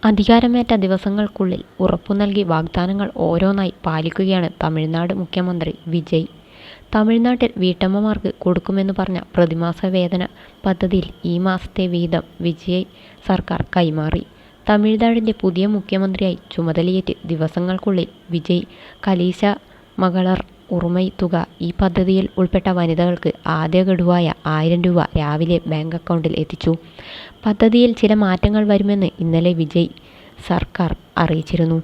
അധികാരമേറ്റ ദിവസങ്ങൾക്കുള്ളിൽ ഉറപ്പു നൽകിയ വാഗ്ദാനങ്ങൾ ഓരോന്നായി പാലിക്കുകയാണ് തമിഴ്നാട് മുഖ്യമന്ത്രി വിജയ്. തമിഴ്നാട്ടിൽ വീട്ടമ്മമാർക്ക് കൊടുക്കുമെന്ന് പറഞ്ഞ പ്രതിമാസ വേതന പദ്ധതിയിൽ ഈ മാസത്തെ വിഹിതം വിജയ് സർക്കാർ കൈമാറി. തമിഴ്നാടിൻ്റെ പുതിയ മുഖ്യമന്ത്രിയായി ചുമതലയേറ്റ് ദിവസങ്ങൾക്കുള്ളിൽ വിജയ് കലീസ മകളർ ഉറുമൈ തുക ഈ പദ്ധതിയിൽ ഉൾപ്പെട്ട വനിതകൾക്ക് ആദ്യ ഗഡുവായ 1000 രൂപ രാവിലെ ബാങ്ക് അക്കൗണ്ടിൽ എത്തിച്ചു. പദ്ധതിയിൽ ചില മാറ്റങ്ങൾ വരുമെന്ന് ഇന്നലെ വിജയ് സർക്കാർ അറിയിച്ചിരുന്നു.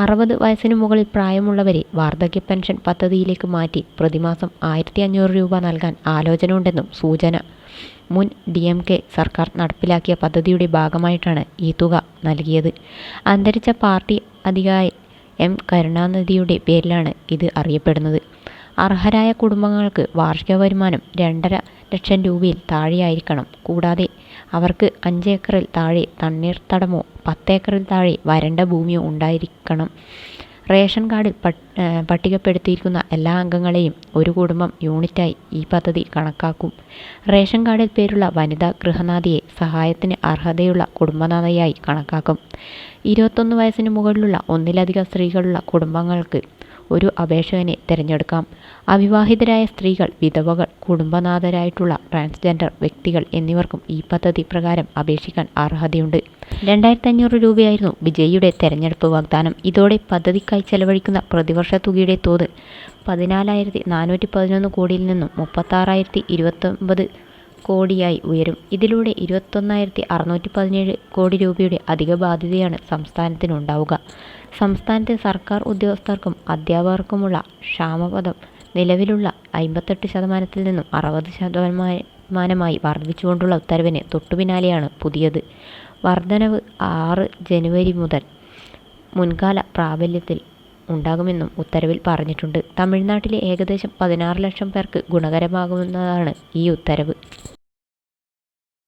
60 വയസ്സിന് മുകളിൽ പ്രായമുള്ളവരെ വാർദ്ധക്യ പെൻഷൻ പദ്ധതിയിലേക്ക് മാറ്റി പ്രതിമാസം 1500 രൂപ നൽകാൻ ആലോചനയുണ്ടെന്നും സൂചന. മുൻ DMK സർക്കാർ നടപ്പിലാക്കിയ പദ്ധതിയുടെ ഭാഗമായിട്ടാണ് ഈ തുക നൽകിയത്. അന്തരിച്ച പാർട്ടി അധികാരി M കരുണാനിധിയുടെ പേരിലാണ് ഇത് അറിയപ്പെടുന്നത്. അർഹരായ കുടുംബങ്ങൾക്ക് വാർഷിക വരുമാനം 2.5 ലക്ഷം രൂപയിൽ താഴെയായിരിക്കണം. കൂടാതെ അവർക്ക് 5 ഏക്കറിൽ താഴെ തണ്ണീർത്തടമോ 10 ഏക്കറിൽ താഴെ വരണ്ട ഭൂമിയോ ഉണ്ടായിരിക്കണം. റേഷൻ കാർഡിൽ പട്ടികപ്പെടുത്തിയിരിക്കുന്ന എല്ലാ അംഗങ്ങളെയും ഒരു കുടുംബം യൂണിറ്റായി ഈ പദ്ധതി കണക്കാക്കും. റേഷൻ കാർഡിൽ പേരുള്ള വനിതാ ഗൃഹനാഥിയെ സഹായത്തിന് അർഹതയുള്ള കുടുംബനാഥയായി കണക്കാക്കും. 21 വയസ്സിന് മുകളിലുള്ള ഒന്നിലധികം സ്ത്രീകളുള്ള കുടുംബങ്ങൾക്ക് ഒരു അപേക്ഷകനെ തിരഞ്ഞെടുക്കാം. അവിവാഹിതരായ സ്ത്രീകൾ, വിധവകൾ, കുടുംബനാഥരായിട്ടുള്ള ട്രാൻസ്ജെൻഡർ വ്യക്തികൾ എന്നിവർക്കും ഈ പദ്ധതി പ്രകാരം അപേക്ഷിക്കാൻ അർഹതയുണ്ട്. 2500 രൂപയായിരുന്നു വിജയിയുടെ തെരഞ്ഞെടുപ്പ് വാഗ്ദാനം. ഇതോടെ പദ്ധതിക്കായി ചെലവഴിക്കുന്ന പ്രതിവർഷ തുകയുടെ തോത് 14,411 കോടിയിൽ നിന്നും 36,029 കോടിയായി ഉയരും. ഇതിലൂടെ 21,617 കോടി രൂപയുടെ അധിക ബാധ്യതയാണ് സംസ്ഥാനത്തിനുണ്ടാവുക. സംസ്ഥാനത്തെ സർക്കാർ ഉദ്യോഗസ്ഥർക്കും അധ്യാപകർക്കുമുള്ള ക്ഷാമബത്തം നിലവിലുള്ള 58% നിന്നും 60% വർദ്ധിച്ചുകൊണ്ടുള്ള ഉത്തരവിന് തൊട്ടുപിന്നാലെയാണ് പുതിയത്. വർധനവ് 6 ജനുവരി മുതൽ മുൻകാല പ്രാബല്യത്തിൽ ഉണ്ടാകുമെന്നും ഉത്തരവിൽ പറഞ്ഞിട്ടുണ്ട്. തമിഴ്നാട്ടിലെ ഏകദേശം 16 ലക്ഷം പേർക്ക് ഗുണകരമാകുന്നതാണ് ഈ ഉത്തരവ്.